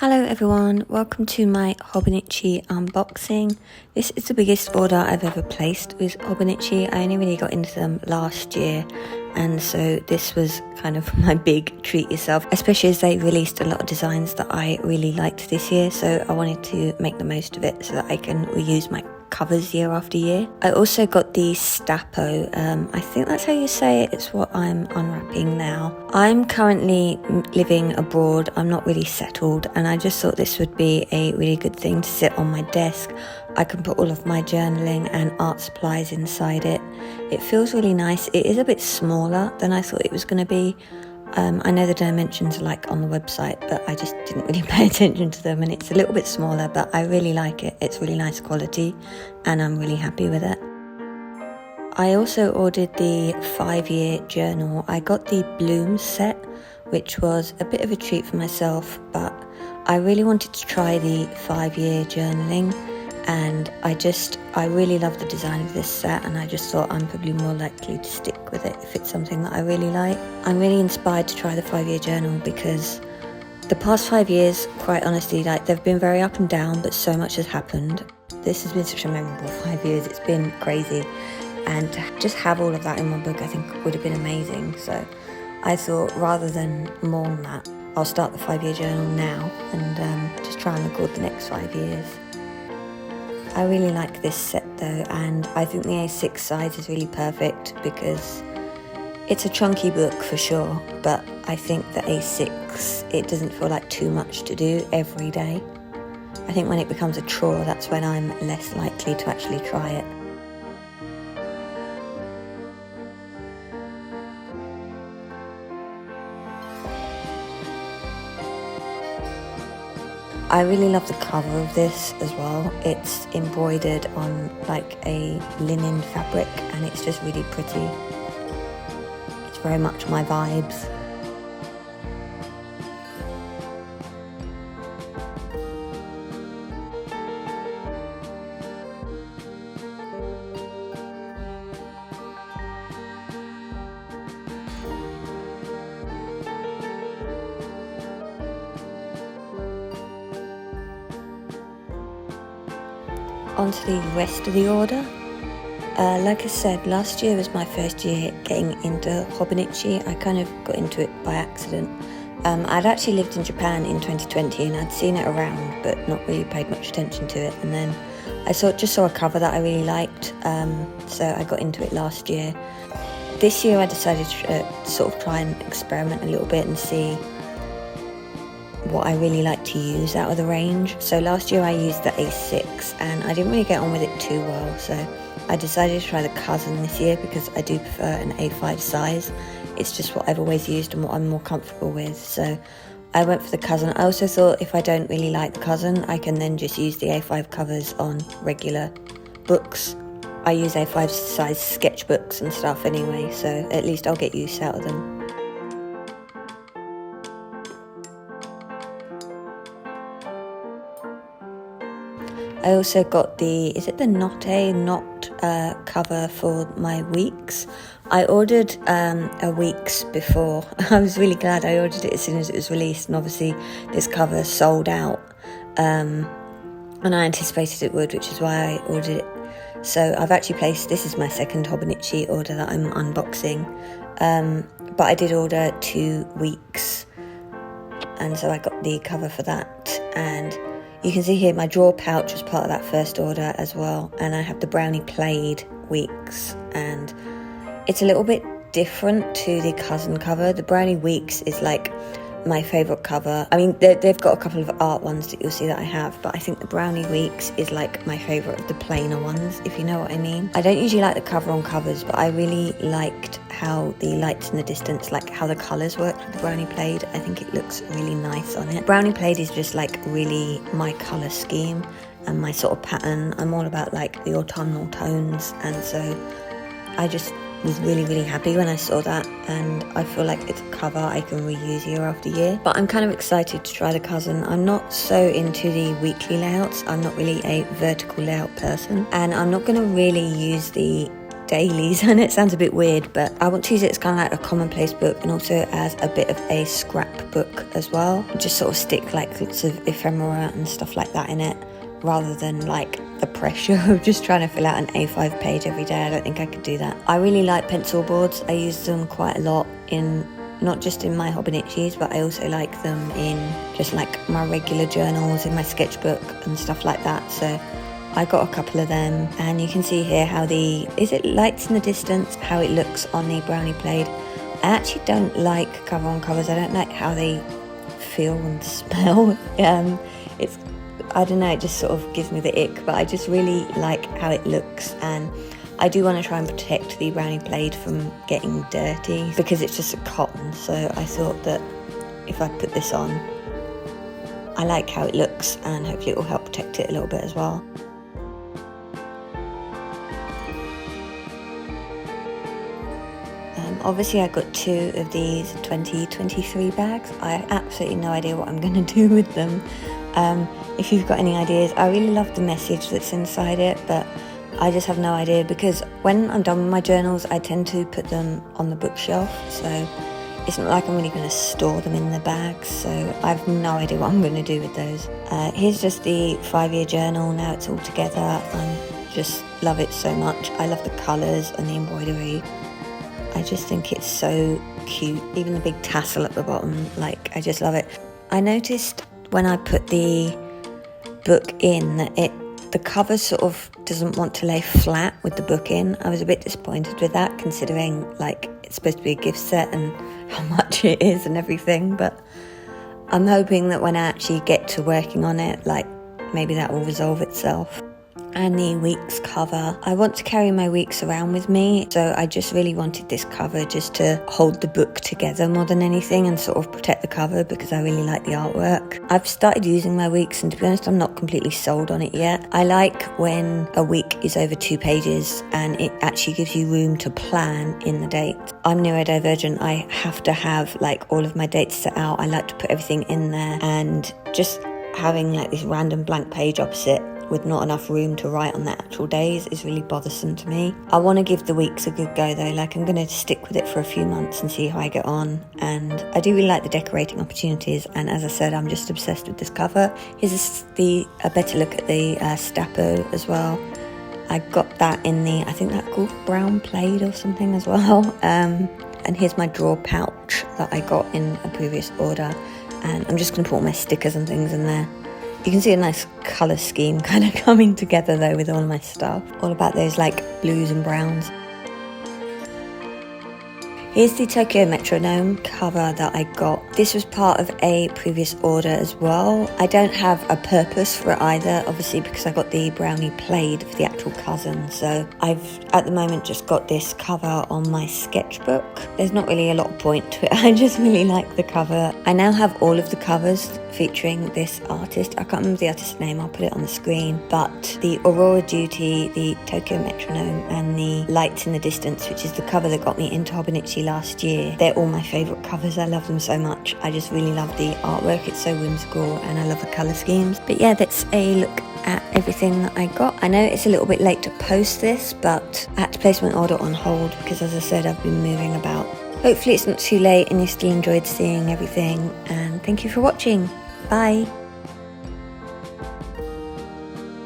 Hello everyone, welcome to my Hobonichi unboxing. This is the biggest order I've ever placed with Hobonichi. I only really got into them last year, and so this was kind of my big treat yourself, especially as they released a lot of designs that I really liked this year, so I wanted to make the most of it so that I can reuse my covers year after year. I also got the Stapo, I think that's how you say it, it's what I'm unwrapping now. I'm currently living abroad, I'm not really settled, and I just thought this would be a really good thing to sit on my desk. I can put all of my journaling and art supplies inside it. It feels really nice. It is a bit smaller than I thought it was going to be. I know the dimensions are like on the website, but I just didn't really pay attention to them, and it's a little bit smaller, but I really like it. It's really nice quality and I'm really happy with it. I also ordered the 5-year journal. I got the Bloom set, which was a bit of a treat for myself, but I really wanted to try the 5-year journaling, and I really love the design of this set, and I just thought I'm probably more likely to stick with it if it's something that I really like. I'm really inspired to try the 5-year journal because the past 5 years, quite honestly, they've been very up and down, but so much has happened. This has been such a memorable 5 years, it's been crazy, and to just have all of that in one book I think would have been amazing. So I thought rather than mourn that, I'll start the 5-year journal now and just try and record the next 5 years. I really like this set though, and I think the A6 size is really perfect because it's a chunky book for sure, but I think the A6, it doesn't feel like too much to do every day. I think when it becomes a chore, that's when I'm less likely to actually try it. I really love the cover of this as well. It's embroidered on like a linen fabric and it's just really pretty. It's very much my vibes. On to the rest of the order. Like I said, last year was my first year getting into Hobonichi. I kind of got into it by accident. I'd actually lived in Japan in 2020 and I'd seen it around but not really paid much attention to it, and then I just saw a cover that I really liked, so I got into it last year. This year I decided to sort of try and experiment a little bit and see what I really like to use out of the range. So last year I used the A6 and I didn't really get on with it too well, so I decided to try the Cousin this year because I do prefer an A5 size. It's just what I've always used and what I'm more comfortable with, so I went for the Cousin. I also thought if I don't really like the Cousin, I can then just use the A5 covers on regular books. I use A5 size sketchbooks and stuff anyway, so at least I'll get use out of them. I also got the Knot cover for my weeks. I ordered a weeks before. I was really glad I ordered it as soon as it was released, and obviously this cover sold out, and I anticipated it would, which is why I ordered it. So I've actually placed, this is my second Hobonichi order that I'm unboxing, but I did order 2 weeks, and so I got the cover for that. And you can see here my drawer pouch was part of that first order as well, and I have the Brownie Plaid Weeks, and it's a little bit different to the Cousin cover. The Brownie Weeks is like my favourite cover. I mean, they've got a couple of art ones that you'll see that I have, but I think the Brownie Weeks is like my favourite of the plainer ones, if you know what I mean. I don't usually like the cover on covers, but I really liked how the lights in the distance, like how the colours worked with the Brownie Plaid. I think it looks really nice on it. Brownie Plaid is just like really my colour scheme and my sort of pattern. I'm all about like the autumnal tones, and so I just was really happy when I saw that, and I feel like it's a cover I can reuse year after year. But I'm kind of excited to try the Cousin. I'm not so into the weekly layouts. I'm not really a vertical layout person, and I'm not going to really use the dailies, and it sounds a bit weird, but I want to use it as kind of like a commonplace book and also as a bit of a scrapbook as well. Just sort of stick like lots of ephemera and stuff like that in it, rather than like the pressure of just trying to fill out an A5 page every day. I don't think I could do that. I really like pencil boards. I use them quite a lot in, not just in my Hobonichis, but I also like them in just like my regular journals, in my sketchbook and stuff like that. So I got a couple of them, and you can see here how is it lights in the distance, how it looks on the brownie plaid. I actually don't like cover on covers. I don't like how they feel and smell. I don't know, it just sort of gives me the ick, but I just really like how it looks, and I do want to try and protect the brownie plaid from getting dirty because it's just a cotton. So I thought that if I put this on, I like how it looks, and hopefully it will help protect it a little bit as well. Obviously I got 2 of these 2023 bags. I have absolutely no idea what I'm going to do with them. If you've got any ideas, I really love the message that's inside it, but I just have no idea, because when I'm done with my journals, I tend to put them on the bookshelf, so it's not like I'm really going to store them in the bags, so I have no idea what I'm going to do with those. Here's just the 5-year journal. Now it's all together. I just love it so much. I love the colours and the embroidery. I just think it's so cute. Even the big tassel at the bottom, like, I just love it. I noticed when I put the book in that the cover sort of doesn't want to lay flat with the book in. I was a bit disappointed with that, considering like it's supposed to be a gift set and how much it is and everything, but I'm hoping that when I actually get to working on it, like, maybe that will resolve itself. And the week's cover. I want to carry my weeks around with me, so I just really wanted this cover just to hold the book together more than anything and sort of protect the cover, because I really like the artwork. I've started using my weeks, and to be honest, I'm not completely sold on it yet. I like when a week is over 2 pages and it actually gives you room to plan in the date. I'm neurodivergent. I have to have like all of my dates set out. I like to put everything in there, and just having like this random blank page opposite with not enough room to write on the actual days is really bothersome to me. I want to give the weeks a good go though. Like, I'm going to stick with it for a few months and see how I get on. And I do really like the decorating opportunities, and as I said, I'm just obsessed with this cover. Here's a better look at the Stapo as well. I got that in the, I think that's called brown plaid or something as well. And here's my drawer pouch that I got in a previous order, and I'm just going to put all my stickers and things in there. You can see a nice colour scheme kind of coming together though with all my stuff. All about those like blues and browns. Here's the Tokyo Metronome cover that I got. This was part of a previous order as well. I don't have a purpose for it either, obviously, because I got the brownie plaid for the actual cousin. So I've at the moment just got this cover on my sketchbook. There's not really a lot of point to it. I just really like the cover. I now have all of the covers featuring this artist. I can't remember the artist's name, I'll put it on the screen. But the Aurora Duty, the Tokyo Metronome, and the Lights in the Distance, which is the cover that got me into Hobonichi last year. They're all my favourite covers. I love them so much. I just really love the artwork. It's so whimsical, and I love the colour schemes. But yeah, that's a look at everything that I got. I know it's a little bit late to post this, but I had to place my order on hold because, as I said, I've been moving about. Hopefully it's not too late and you still enjoyed seeing everything, and thank you for watching. Bye.